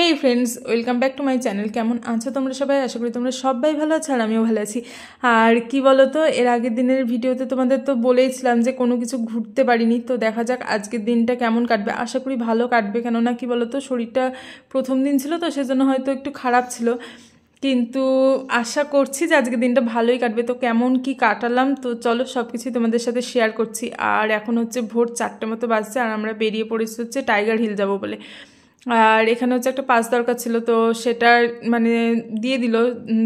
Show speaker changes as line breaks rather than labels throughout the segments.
Hey friends, welcome back to my channel. কেমন আছো তোমরা সবাই? আশা করি তোমরা সবাই ভালো আছো আর আমিও ভালো আছি। আর কি বলো তো, এর আগের দিনের ভিডিওতে তোমাদের তো বলেইছিলাম যে কোনো কিছু ঘুরতে পারিনি। তো দেখা যাক আজকের দিনটা কেমন কাটবে। আশা করি ভালো কাটবে, কেননা কি বলো তো, শরীরটা প্রথম দিন ছিল তো সেজন্য হয়তো একটু খারাপ ছিল, কিন্তু আশা করছি যে আজকের দিনটা ভালোই কাটবে। তো কেমন কি কাটালাম তো চলো সব কিছুই তোমাদের সাথে শেয়ার করছি। আর এখন হচ্ছে ভোর 4টে মতো বাজছে আর আমরা বেরিয়ে পড়েছি হচ্ছে টাইগার হিল যাব বলে। আর এখানে হচ্ছে একটা পাস দরকার ছিল, তো সেটা মানে দিয়ে দিল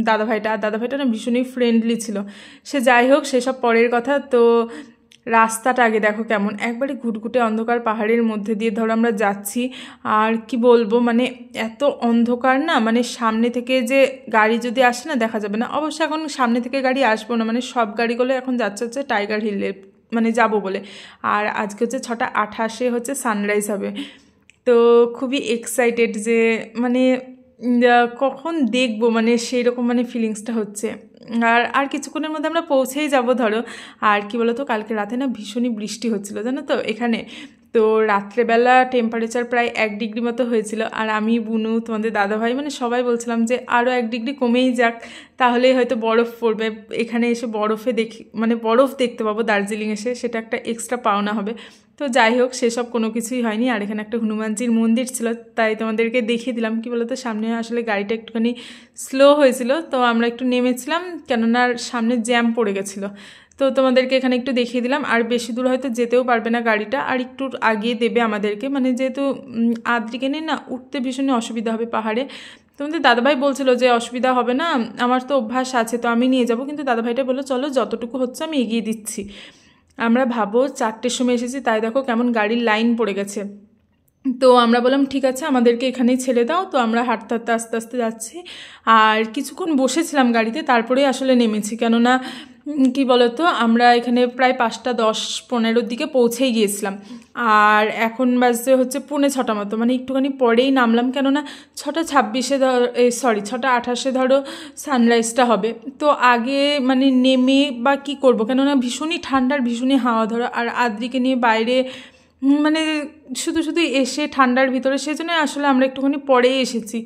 দাদাভাইটা না ভীষণই ফ্রেন্ডলি ছিল। সে যাই হোক, সেসব পরের কথা। তো রাস্তাটা আগে দেখো কেমন, একবারে ঘুটঘুটে অন্ধকার পাহাড়ের মধ্যে দিয়ে ধরো আমরা যাচ্ছি। আর কি বলবো, মানে এত অন্ধকার না, মানে সামনে থেকে যে গাড়ি যদি আসে না দেখা যাবে না। অবশ্য এখন সামনে থেকে গাড়ি আসবো না, মানে সব গাড়িগুলো এখন যাচ্ছে হচ্ছে টাইগার হিলে মানে যাব বলে। আর আজকে হচ্ছে 6:28 হচ্ছে সানরাইজ হবে। তো খুবই এক্সাইটেড যে মানে কখন দেখবো, মানে সেই রকম মানে ফিলিংসটা হচ্ছে। আর আর কিছুক্ষণের মধ্যে আমরা পৌঁছেই যাব ধরো। আর কি বলো তো, কালকে রাতে না ভীষণই বৃষ্টি হচ্ছিল জানো তো এখানে। তো রাত্রেবেলা টেম্পারেচার প্রায় 1 ডিগ্রি মতো হয়েছিল। আর আমি, বুনু, তোমাদের দাদাভাই মানে সবাই বলছিলাম যে আরও 1 ডিগ্রি কমেই যাক, তাহলেই হয়তো বরফ পড়বে। এখানে এসে বরফে দেখি মানে বরফ দেখতে পাবো দার্জিলিং এসে, সেটা একটা এক্সট্রা পাওনা হবে। তো যাই হোক, সেসব কোনো কিছুই হয়নি। আর এখানে একটা হনুমানজির মন্দির ছিল, তাই তোমাদেরকে দেখিয়ে দিলাম। কি বলতো, সামনে আসলে গাড়িটা একটুখানি স্লো হয়েছিল, তো আমরা একটু নেমেছিলাম কেননা সামনে জ্যাম পড়ে গেছিলো। তো তোমাদেরকে এখানে একটু দেখিয়ে দিলাম। আর বেশি দূর হয়তো যেতেও পারবে না গাড়িটা, আর একটু আগিয়ে দেবে আমাদেরকে, মানে যেহেতু আদ্রিকে নিয়ে না উঠতে ভীষণই অসুবিধা হবে পাহাড়ে। তোমাদের দাদাভাই বলছিল যে অসুবিধা হবে না, আমার তো অভ্যাস আছে, তো আমি নিয়ে যাব। কিন্তু দাদাভাইটা বললো চলো যতটুকু হচ্ছে আমি এগিয়ে দিচ্ছি। আমরা ভাবো 4টের সময় এসেছি, তাই দেখো কেমন গাড়ির লাইন পড়ে গেছে। তো আমরা বললাম ঠিক আছে, আমাদেরকে এখানেই ছেড়ে দাও। তো আমরা হাঁটতে হাঁটতে আস্তে আস্তে যাচ্ছি। আর কিছুক্ষণ বসেছিলাম গাড়িতে, তারপরেই আসলে নেমেছি, কেননা কি বলতো, আমরা এখানে প্রায় 5:10-15 দিকে পৌঁছেই গিয়েছিলাম। আর এখন বাজতে হচ্ছে 6:45 মতো, মানে একটুখানি পরেই নামলাম, কেননা 6:26 6:28 ধরো সানরাইজটা হবে। তো আগে মানে নেমে বা কি করব, কেননা ভীষণই ঠান্ডার ভীষণই হাওয়া ধরো, আর আদ্রিকে নিয়ে বাইরে মানে শুধু শুধু এসে ঠান্ডার ভিতরে, সেজন্য আসলে আমরা একটুখানি পরেই এসেছি।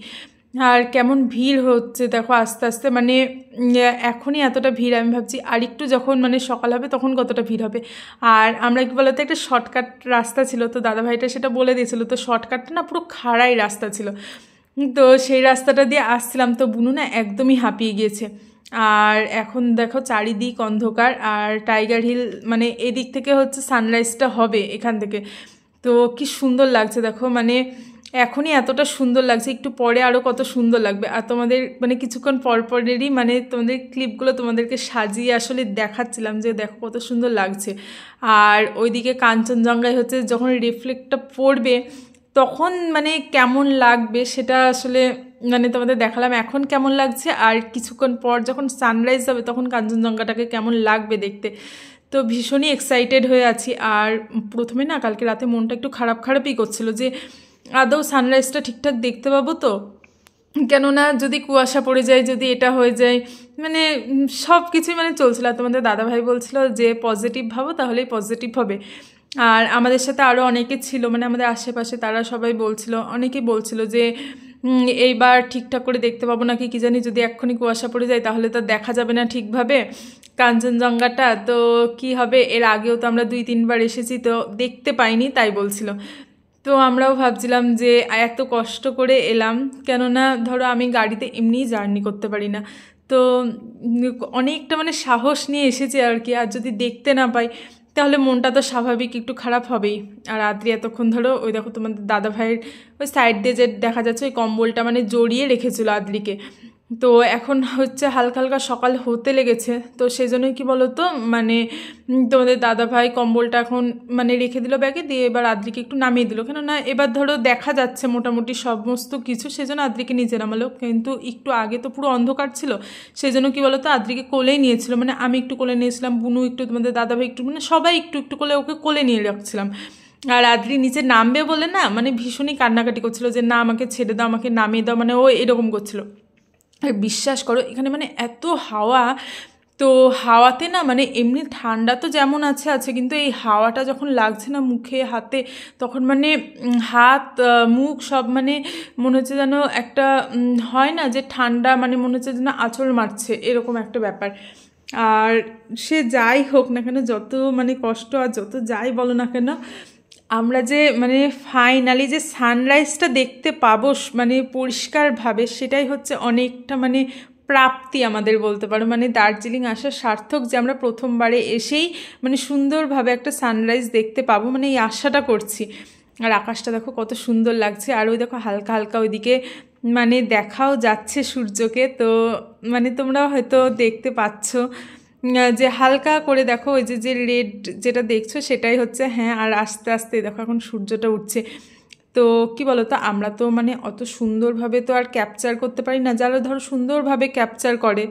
আর কেমন ভিড় হচ্ছে দেখো আস্তে আস্তে, মানে এখনই এতটা ভিড়, আমি ভাবছি আর একটু যখন মানে সকাল হবে তখন কতটা ভিড় হবে। আর আমরা কি বলতো, একটা শর্টকাট রাস্তা ছিল, তো দাদাভাইটা সেটা বলে দিয়েছিল। তো শর্টকাটটা না পুরো খাড়াই রাস্তা ছিল, তো সেই রাস্তাটা দিয়ে আসছিলাম। তো বুনু না একদমই হাঁপিয়ে গিয়েছে। আর এখন দেখো চারিদিক অন্ধকার, আর টাইগার হিল মানে এদিক থেকে হচ্ছে সানরাইজটা হবে এখান থেকে। তো কি সুন্দর লাগছে দেখো, মানে এখনই এতটা সুন্দর লাগছে, একটু পরে আরও কত সুন্দর লাগবে। আর তোমাদের মানে কিছুক্ষণ পরেরই মানে তোমাদের ক্লিপগুলো তোমাদেরকে সাজিয়ে আসলে দেখাচ্ছিলাম যে দেখো কত সুন্দর লাগছে। আর ওইদিকে কাঞ্চনজঙ্ঘায় হচ্ছে যখন রিফ্লেক্টটা পড়বে তখন মানে কেমন লাগবে সেটা আসলে মানে তোমাদের দেখালাম এখন কেমন লাগছে। আর কিছুক্ষণ পর যখন সানরাইজ হবে তখন কাঞ্চনজঙ্ঘাটাকে কেমন লাগবে দেখতে। তো ভীষণই এক্সাইটেড হয়ে আছি। আর প্রথমে না কালকে রাতে মনটা একটু খারাপই করছিল যে আদৌ সানরাইজটা ঠিকঠাক দেখতে পাবো তো, কেননা যদি কুয়াশা পড়ে যায়, যদি এটা হয়ে যায়, মানে সব কিছুই মানে চলছিল। আর তোমাদের দাদাভাই বলছিল যে পজিটিভ ভাবো তাহলেই পজিটিভ হবে। আর আমাদের সাথে আরও অনেকে ছিল, মানে আমাদের আশেপাশে, তারা সবাই বলছিল, অনেকেই বলছিল যে এইবার ঠিকঠাক করে দেখতে পাবো নাকি কি জানি, যদি এক্ষুনি কুয়াশা পড়ে যায় তাহলে তো দেখা যাবে না ঠিকভাবে কাঞ্চনজঙ্ঘাটা। তো কি হবে, এর আগেও তো আমরা 2-3 বার এসেছি, তো দেখতে পাইনি, তাই বলছিল। তো আমরাও ভাবছিলাম যে এত কষ্ট করে এলাম, কেননা ধরো আমি গাড়িতে এমনিই জার্নি করতে পারি না, তো অনেকটা মানে সাহস নিয়ে এসেছি আর কি। আর যদি দেখতে না পাই তাহলে মনটা তো স্বাভাবিক একটু খারাপ হবেই। আর আদ্রি এতক্ষণ ধরো ওই দেখো তোমাদের দাদা ভাইয়ের ওই সাইড দিয়ে যে দেখা যাচ্ছে ওই কম্বলটা মানে জড়িয়ে রেখেছিল আদ্রিকে। তো এখন হচ্ছে হালকা হালকা সকাল হতে লেগেছে, তো সেই জন্যই কি বলো তো, মানে তোমাদের দাদাভাই কম্বলটা এখন মানে রেখে দিল ব্যাগে, দিয়ে এবার আদ্রিকে একটু নামিয়ে দিল, কেননা এবার ধরো দেখা যাচ্ছে মোটামুটি সমস্ত কিছু, সেজন্য আদ্রিকে নিচে নামালো। কিন্তু একটু আগে তো পুরো অন্ধকার ছিল, সেই জন্য কী বলো তো আদ্রিকে কোলেই নিয়েছিল, মানে আমি একটু কোলে নিয়েছিলাম, বুনু একটু, তোমাদের দাদাভাই একটু, মানে সবাই একটু একটু করে ওকে কোলে নিয়ে রাখছিলাম। আর আদ্রি নিচে নামবে বলে না মানে ভীষণই কান্নাকাটি করছিল যে না আমাকে ছেড়ে দাও, আমাকে নামিয়ে দাও, মানে ও এরকম করছিল। আর বিশ্বাস করো এখানে মানে এত হাওয়া, তো হাওয়াতে না মানে এমনি ঠান্ডা তো যেমন আছে আছে, কিন্তু এই হাওয়াটা যখন লাগছে না মুখে হাতে, তখন মানে হাত মুখ সব মানে মনে হচ্ছে যেন একটা হয় না যে ঠান্ডা, মানে মনে হচ্ছে যেন আঁচড় মারছে, এরকম একটা ব্যাপার। আর সে যাই হোক না কেন, যত মানে কষ্ট আর যত যাই বলো না কেন, আমরা যে মানে ফাইনালি যে সানরাইজটা দেখতে পাবো মানে পরিষ্কারভাবে, সেটাই হচ্ছে অনেকটা মানে প্রাপ্তি আমাদের বলতে পারো। মানে দার্জিলিং আসা সার্থক যে আমরা প্রথমবারে এসেই মানে সুন্দরভাবে একটা সানরাইজ দেখতে পাবো, মানে এই আশাটা করছি। আর আকাশটা দেখো কত সুন্দর লাগছে, আর ওই দেখো হালকা হালকা ওইদিকে মানে দেখাও যাচ্ছে সূর্যকে, তো মানে তোমরাও হয়তো দেখতে পাচ্ছ যে হালকা করে দেখো ওই যে যে রেড যেটা দেখছো সেটাই হচ্ছে, হ্যাঁ। আর আস্তে আস্তে দেখো এখন সূর্যটা উঠছে। তো কি বলো তো, আমরা তো মানে অত সুন্দরভাবে তো আর ক্যাপচার করতে পারি না, যারা ধরো সুন্দরভাবে ক্যাপচার করে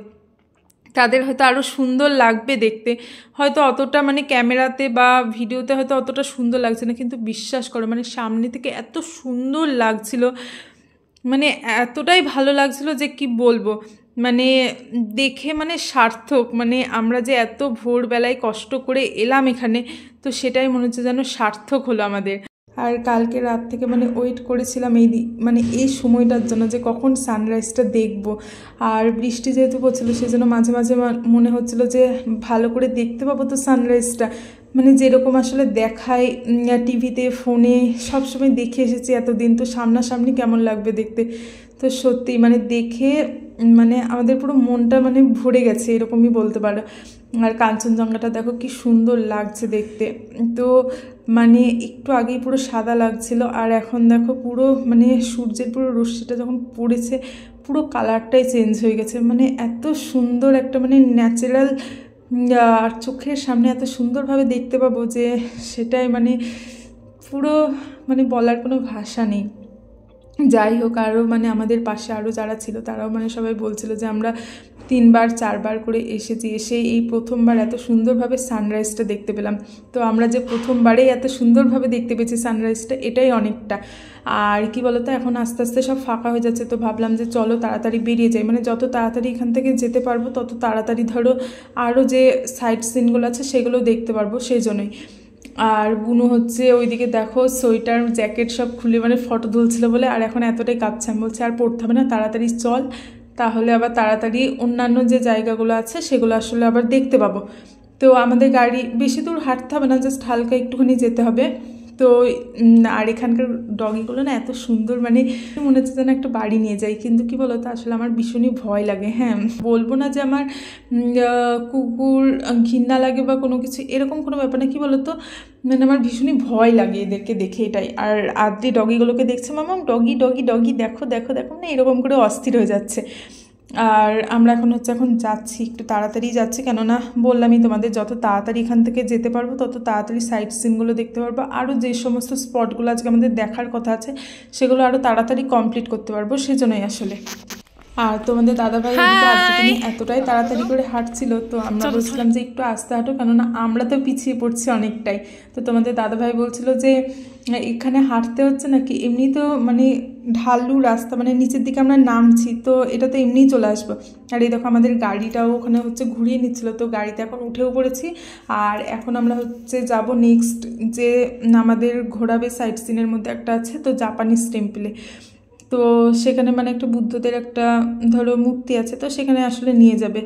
তাদের হয়তো আরও সুন্দর লাগবে দেখতে, হয়তো অতটা মানে ক্যামেরাতে বা ভিডিওতে হয়তো অতটা সুন্দর লাগছে না, কিন্তু বিশ্বাস করো মানে সামনে থেকে এত সুন্দর লাগছিল, মানে এতটাই ভালো লাগছিল যে কি বলবো, মানে দেখে মানে সার্থক, মানে আমরা যে এত ভোরবেলায় কষ্ট করে এলাম এখানে, তো সেটাই মনে হচ্ছে যেন সার্থক হলো আমাদের। আর কালকে রাত থেকে মানে ওয়েট করেছিলাম মানে এই সময়টার জন্য যে কখন সানরাইজটা দেখব। আর বৃষ্টি যেহেতু পড়ছিল সেজন্য মাঝে মাঝে মনে হচ্ছিল যে ভালো করে দেখতে পাবো তো সানরাইজটা, মানে যেরকম আসলে দেখায় টিভিতে ফোনে সবসময় দেখে এসেছি এতদিন, তো সামনাসামনি কেমন লাগবে দেখতে। তো সত্যি মানে দেখে মানে আমাদের পুরো মনটা মানে ভরে গেছে এরকমই বলতে পারো। আর কাঞ্চনজঙ্ঘাটা দেখো কি সুন্দর লাগছে দেখতে, তো মানে একটু আগেই পুরো সাদা লাগছিল, আর এখন দেখো পুরো মানে সূর্যের পুরো রশ্মিটা যখন পড়েছে পুরো কালারটাই চেঞ্জ হয়ে গেছে, মানে এত সুন্দর একটা মানে ন্যাচারাল, আর চোখের সামনে এত সুন্দরভাবে দেখতে পাবো যে সেটাই মানে পুরো মানে বলার কোনো ভাষা নেই। যাই হোক, আরও মানে আমাদের পাশে আরও যারা ছিল তারাও মানে সবাই বলছিল যে আমরা 3বার 4বার করে এসেছি, এসে এই প্রথমবার এত সুন্দরভাবে সানরাইজটা দেখতে পেলাম। তো আমরা যে প্রথমবারেই এত সুন্দরভাবে দেখতে পেয়েছি সানরাইজটা, এটাই অনেকটা। আর কি বলতো, এখন আস্তে আস্তে সব ফাঁকা হয়ে যাচ্ছে, তো ভাবলাম যে চলো তাড়াতাড়ি বেরিয়ে যাই, মানে যত তাড়াতাড়ি এখান থেকে যেতে পারবো তত তাড়াতাড়ি ধরো আরও যে সাইট সিনগুলো আছে সেগুলো দেখতে পারবো, সেই জন্যই। আর বুনু হচ্ছে ওইদিকে দেখো সোয়েটার জ্যাকেট সব খুলে মানে ফটো তুলছিল বলে, আর এখন এতটাই কাঁপছে, আমি বলছি আর পড়তে হবে না, তাড়াতাড়ি চল, তাহলে আবার তাড়াতাড়ি অন্যান্য যে জায়গাগুলো আছে সেগুলো আসলে আবার দেখতে পাবো। তো আমাদের গাড়ি বেশি দূর হাঁটতে হবে না, জাস্ট হালকা একটুখানি যেতে হবে। তো আর এখানকার ডগিগুলো না এত সুন্দর, মানে মনে হচ্ছে যেন একটা বাড়ি নিয়ে যাই, কিন্তু কি বলতো আসলে আমার ভীষণই ভয় লাগে। হ্যাঁ, বলবো না যে আমার কুকুর ঘৃণা লাগে বা কোনো কিছু, এরকম কোনো ব্যাপার না, কি বলতো মানে আমার ভীষণই ভয় লাগে এদেরকে দেখে, এটাই। আর আদ্রি ডগিগুলোকে দেখছে, মামা ডগি ডগি ডগি দেখো দেখো দেখো, মানে এরকম করে অস্থির হয়ে যাচ্ছে। আর আমরা এখন যাচ্ছি, একটু তাড়াতাড়ি যাচ্ছি, কেননা বললামই তোমাদের যত তাড়াতাড়ি এখান থেকে যেতে পারবো তত তাড়াতাড়ি সাইট সিনগুলো দেখতে পারবো, আরও যে সমস্ত স্পটগুলো আজকে আমাদের দেখার কথা আছে সেগুলো আরও তাড়াতাড়ি কমপ্লিট করতে পারবো, সেজন্যই আসলে। আর তোমাদের দাদাভাই এতটাই তাড়াতাড়ি করে হাঁটছিল, তো আমরা বলছিলাম যে একটু আস্তে হাঁটো, কেননা আমরা তো পিছিয়ে পড়ছি অনেকটাই। তো তোমাদের দাদাভাই বলছিল যে এখানে হাঁটতে হচ্ছে নাকি, এমনি তো মানে ঢালু রাস্তা, মানে নিচের দিকে আমরা নামছি, তো এটা তো এমনিই চলে আসবো। আর এই দেখো আমাদের গাড়িটাও ওখানে হচ্ছে ঘুরিয়ে নিচ্ছিলো, তো গাড়িতে এখন উঠেও পড়েছি। আর এখন আমরা হচ্ছে যাব নেক্সট যে আমাদের ঘোরাবে সাইট সিনের মধ্যে একটা আছে, তো জাপানিজ টেম্পলে, তো সেখানে মানে একটা বুদ্ধদের একটা ধরো মূর্তি আছে, তো সেখানে আসলে নিয়ে যাবে।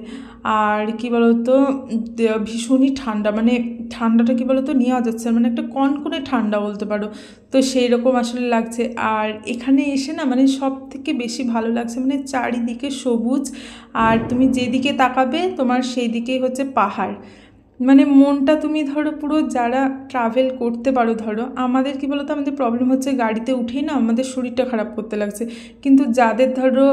আর কি বলতো ভীষণই ঠান্ডা, মানে ঠান্ডাটা কি বলতো নেওয়া যাচ্ছে, মানে একটা কনকনে ঠান্ডা বলতে পারো, তো সেই রকম আসলে লাগছে। আর এখানে এসে না মানে সব থেকে বেশি ভালো লাগছে মানে চারিদিকে সবুজ, আর তুমি যেদিকে তাকাবে তোমার সেই দিকেই হচ্ছে পাহাড়, মানে মনটা তুমি ধরো পুরো যারা ট্রাভেল করতে পারো, ধরো আমাদের কি বলতো আমাদের প্রবলেম হচ্ছে গাড়িতে উঠেই না আমাদের শরীরটা খারাপ করতে লাগছে, কিন্তু যাদের ধরো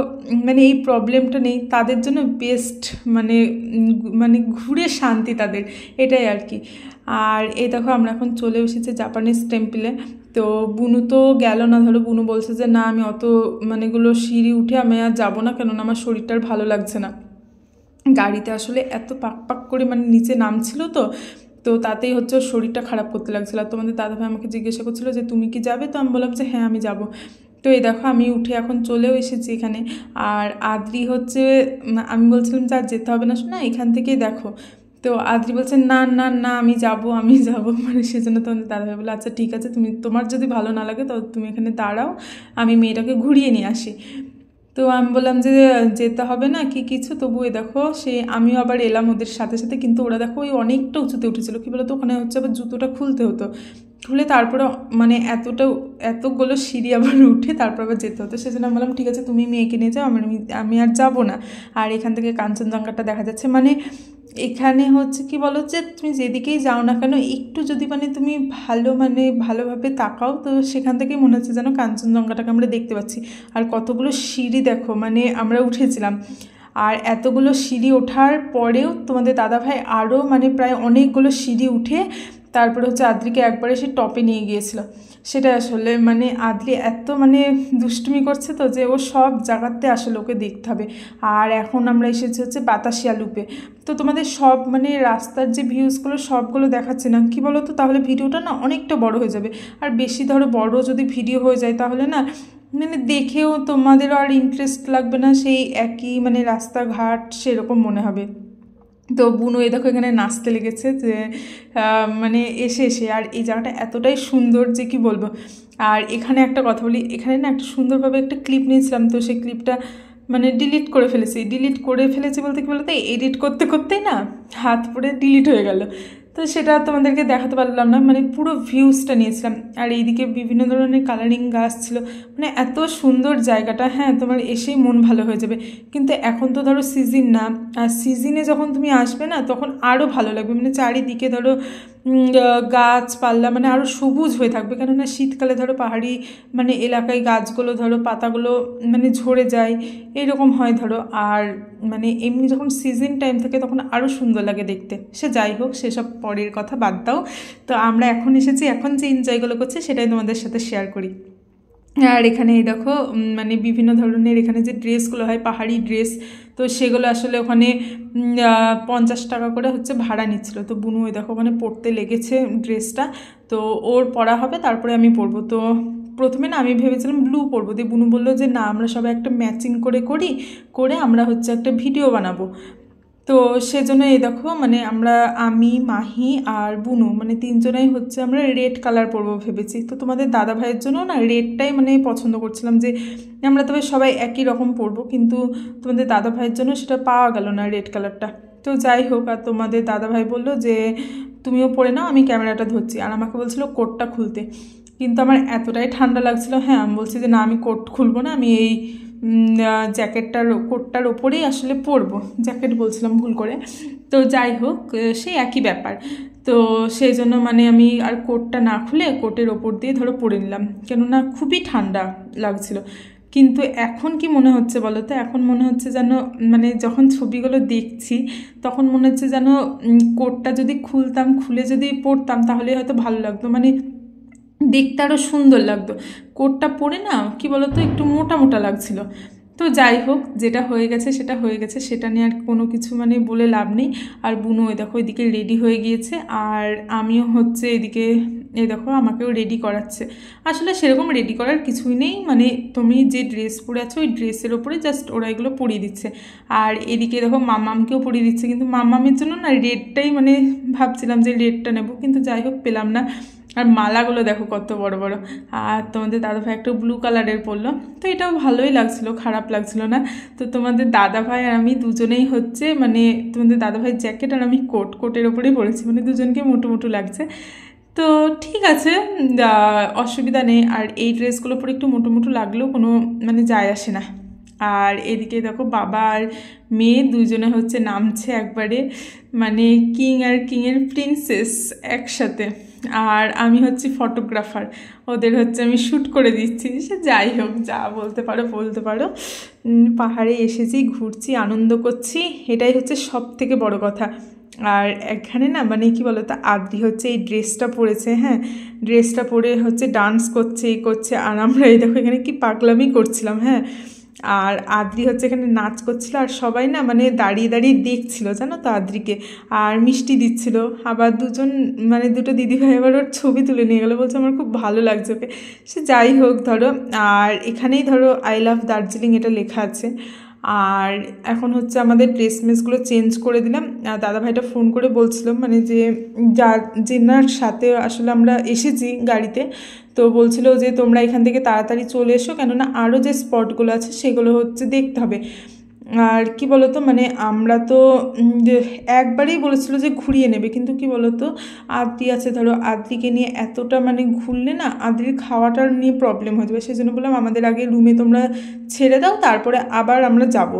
মানে এই প্রবলেমটা নেই তাদের জন্য বেস্ট, মানে মানে ঘুরে শান্তি তাদের, এটাই আর কি। আর এই দেখো আমরা এখন চলে এসেছি জাপানিজ টেম্পলে। তো বুনু তো গেল না, ধরো বুনু বলছে যে না আমি অত মানেগুলো সিঁড়ি উঠে আমি আর যাবো না, কেননা আমার শরীরটার ভালো লাগছে না। গাড়িতে আসলে এত পাক পাক করে মানে নিচে নামছিল, তো তাতেই হচ্ছে ওর শরীরটা খারাপ করতে লাগছিল। আর তোমাদের দাদাভাই আমাকে জিজ্ঞাসা করছিল যে তুমি কি যাবে, তো আমি বললাম যে হ্যাঁ আমি যাব। তো এই দেখো আমি উঠে এখন চলেও এসেছি এখানে। আর আদ্রি হচ্ছে, আমি বলছিলাম যে আর যেতে হবে না, শোনা এখান থেকেই দেখো। তো আদ্রি বলছে না না না আমি যাব মানে সেজন্য তোমাদের দাদাভাই বলে আচ্ছা ঠিক আছে, তোমার যদি ভালো না লাগে তো তুমি এখানে দাঁড়াও, আমি মেয়েটাকে ঘুরিয়ে নিয়ে আসি। তো আমি বললাম যে যেতে হবে না কি কিছু, তবু দেখো আমিও আবার এলাম ওদের সাথে সাথে। কিন্তু ওরা দেখো ওই অনেকটা উঁচুতে উঠেছিল, কী বলতো ওখানে হচ্ছে আবার জুতোটা খুলতে হতো, খুলে তারপরে মানে এতগুলো সিঁড়ি আবার উঠে তারপর আবার যেতে হতো। সেজন্য আমি বললাম ঠিক আছে তুমি মেয়েকে নিয়ে যাও, আমি আর যাবো না। আর এখান থেকে কাঞ্চনজঙ্ঘাটা দেখা যাচ্ছে, মানে এখানে হচ্ছে কি বলো যে তুমি যেদিকেই যাও না কেন একটু যদি মানে তুমি ভালোভাবে তাকাও তো সেখান থেকেই মনে হচ্ছে যেন কাঞ্চনজঙ্ঘাটাকে আমরা দেখতে পাচ্ছি। আর কতগুলো সিঁড়ি দেখো, মানে আমরা উঠেছিলাম। আর এতগুলো সিঁড়ি ওঠার পরেও তোমাদের দাদাভাই আরও মানে প্রায় অনেকগুলো সিঁড়ি উঠে তারপরে হচ্ছে আদ্রিকে একবারে সে টপে নিয়ে গিয়েছিল। সেটা আসলে মানে আদ্রি এত মানে দুষ্টুমি করছে তো যে ও সব জায়গাতে আসলে ওকে দেখতে হবে। আর এখন আমরা এসেছি হচ্ছে বাতাসিয়া লুপে। তো তোমাদের সব মানে রাস্তার যে ভিউজগুলো সবগুলো দেখাচ্ছে না, কি বলো তো, তাহলে ভিডিওটা না অনেকটা বড় হয়ে যাবে। আর বেশি ধরো বড় যদি ভিডিও হয়ে যায় তাহলে না মানে দেখেও তোমাদেরও আর ইন্টারেস্ট লাগবে না, সেই একই মানে রাস্তাঘাট সেরকম মনে হবে। তো বুনু এই দেখো এখানে নাচতে লেগেছে যে মানে এসে আর এই জায়গাটা এতটাই সুন্দর যে কি বলবো। আর এখানে একটা কথা বলি, এখানে না একটা সুন্দরভাবে একটা ক্লিপ নিয়েছিলাম, তো সেই ক্লিপটা মানে ডিলিট করে ফেলেছি বলতে কি বলতে এডিট করতে করতেই না হাত পড়ে ডিলিট হয়ে গেল। তো সেটা তোমাদেরকে দেখাতে পারলাম না, মানে পুরো ভিউজটা নিয়েছিলাম। আর এইদিকে বিভিন্ন ধরনের কালারিং গাছ ছিল, মানে এত সুন্দর জায়গাটা, হ্যাঁ তোমার এসেই মন ভালো হয়ে যাবে। কিন্তু এখন তো ধরো সিজন না, আর সিজনে যখন তুমি আসবে না তখন আরও ভালো লাগবে, মানে চারিদিকে ধরো গাছপালা মানে আরও সবুজ হয়ে থাকবে। কেননা শীতকালে ধরো পাহাড়ি মানে এলাকায় গাছগুলো ধরো পাতাগুলো মানে ঝরে যায়, এরকম হয় ধরো। আর মানে এমনি যখন সিজন টাইম থাকে তখন আরও সুন্দর লাগে দেখতে। সে যাই হোক, সেসব পরের কথা বাদ দাও। তো আমরা এখন এসেছি, এখন যে এনজয়গুলো করছি সেটাই তোমাদের সাথে শেয়ার করি। আর এখানে এই দেখো মানে বিভিন্ন ধরনের এখানে যে ড্রেসগুলো হয় পাহাড়ি ড্রেস, তো সেগুলো আসলে ওখানে 50 টাকা করে হচ্ছে ভাড়া নিচ্ছিল। তো বুনু ওই দেখো ওখানে পরতে লেগেছে ড্রেসটা, তো ওর পরা হবে তারপরে আমি পরবো। তো প্রথমে না আমি ভেবেছিলাম ব্লু পরবো, দিয়ে বুনু বললো যে না আমরা সবাই একটা ম্যাচিং করে আমরা হচ্ছে একটা ভিডিও বানাবো। তো সেজন্য এই দেখো মানে আমি মাহি আর বুনু মানে তিনজনাই হচ্ছে আমরা রেড কালার পরবো ভেবেছি। তো তোমাদের দাদা ভাইয়ের জন্য না রেডটাই মানে পছন্দ করছিলাম যে আমরা তবে সবাই একই রকম পরবো, কিন্তু তোমাদের দাদা ভাইয়ের জন্য সেটা পাওয়া গেল না রেড কালারটা। তো যাই হোক, আর তোমাদের দাদা ভাই বললো যে তুমিও পরে নাও, আমি ক্যামেরাটা ধরছি। আর আমাকে বলছিল কোটটা খুলতে, কিন্তু আমার এতটাই ঠান্ডা লাগছিল, হ্যাঁ আমি বলছি যে না আমি কোট খুলবো না, আমি এই কোটটার ওপরেই আসলে পরবো, জ্যাকেট বলছিলাম ভুল করে। তো যাই হোক সেই একই ব্যাপার। তো সেই জন্য মানে আমি আর কোটটা না খুলে কোটের ওপর দিয়ে ধরো পরে নিলাম, কেননা খুবই ঠান্ডা লাগছিল। কিন্তু এখন কি মনে হচ্ছে বলো তো, এখন মনে হচ্ছে যেন মানে যখন ছবিগুলো দেখছি তখন মনে হচ্ছে যেন কোটটা যদি খুলে যদি পরতাম তাহলে হয়তো ভালো লাগতো, মানে দেখতে আরও সুন্দর লাগতো। কোটটা পরে না কি বলতো একটু মোটা মোটা লাগছিল। তো যাই হোক, যেটা হয়ে গেছে সেটা নিয়ে আর কোনো কিছু মানে বলে লাভ নেই। আর বুনু ওই দেখো এদিকে রেডি হয়ে গিয়েছে, আর আমিও হচ্ছে এদিকে এই দেখো আমাকেও রেডি করাচ্ছে। আসলে সেরকম রেডি করার কিছুই নেই, মানে তুমি যে ড্রেস পরে আছো ওই ড্রেসের ওপরে জাস্ট ওরা এগুলো পরিয়ে দিচ্ছে। আর এদিকে দেখো মামামকেও পরিয়ে দিচ্ছে, কিন্তু মামামের জন্য না রেডটাই মানে ভাবছিলাম যে রেডটা নেব, কিন্তু যাই হোক পেলাম না। আর মালাগুলো দেখো কত বড় বড়। আর তোমাদের দাদাভাই একটা ব্লু কালারের পরলো, তো এটাও ভালোই লাগছিল, খারাপ লাগছিল না। তো তোমাদের দাদাভাই আর আমি দুজনেই হচ্ছে মানে তোমাদের দাদাভাইয়ের জ্যাকেট আর আমি কোটের ওপরেই পরেছি, মানে দুজনকে মোটু লাগছে। তো ঠিক আছে, অসুবিধা নেই। আর এই ড্রেসগুলো পরে একটু মোটু লাগলেও কোনো মানে যায় আসে না। আর এদিকে দেখো বাবা আর মেয়ে দুজনে হচ্ছে নামছে একবারে, মানে কিং আর কিংয়ের প্রিন্সেস একসাথে। আর আমি হচ্ছি ফটোগ্রাফার, ওদের হচ্ছে আমি শ্যুট করে দিচ্ছি। সে যাই হোক, যা বলতে পারো। পাহাড়ে এসেছি, ঘুরছি, আনন্দ করছি, এটাই হচ্ছে সব থেকে বড় কথা। আর এখানে না মানে কি বলো তো, আদ্রি হচ্ছে এই ড্রেসটা পরেছে, হ্যাঁ ড্রেসটা পরে হচ্ছে ডান্স করছে আর আমরা এই দেখো এখানে কি পাগলামি করছিলাম। হ্যাঁ আর আদ্রি হচ্ছে এখানে নাচ করছিল, আর সবাই না মানে দাঁড়িয়ে দাঁড়িয়ে দেখছিল জানো তো আদ্রিকে, আর মিষ্টি দিচ্ছিল। আবার দুটো দিদিভাই আবার ওর ছবি তুলে নিয়ে গেলো, বলছে আমার খুব ভালো লাগছে ওকে। সে যাই হোক ধরো, আর এখানেই ধরো আই লাভ দার্জিলিং এটা লেখা আছে। আর এখন হচ্ছে আমাদের ড্রেস মেসগুলো চেঞ্জ করে দিলাম। আর দাদাভাইটা ফোন করে বলছিল মানে যে যেনার সাথে আসলে আমরা এসেছি গাড়িতে, তো বলছিল যে তোমরা এখান থেকে তাড়াতাড়ি চলে এসো, কেননা আরও যে স্পটগুলো আছে সেগুলো হচ্ছে দেখতে হবে। আর কি বলতো মানে আমরা তো একবারেই বলেছিল যে ঘুরিয়ে নেবে, কিন্তু কি বলতো আদ্রি আছে ধরো, আদ্রিকে নিয়ে এতটা মানে ঘুরলে না আদ্রির খাওয়াটার নিয়ে প্রবলেম হয়ে যাবে, সেই জন্য বললাম আমাদের আগে রুমে তোমরা ছেড়ে দাও, তারপরে আবার আমরা যাব।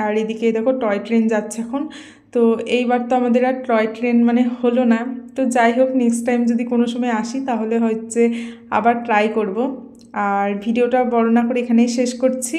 আর এদিকে দেখো টয় ট্রেন যাচ্ছে এখন। তো এইবার তো আমাদের আর টয় ট্রেন মানে হলো না। তো যাই হোক, নেক্সট টাইম যদি কোনো সময় আসি তাহলে হচ্ছে আবার ট্রাই করব। আর ভিডিওটা বড় না করে এখানেই শেষ করছি।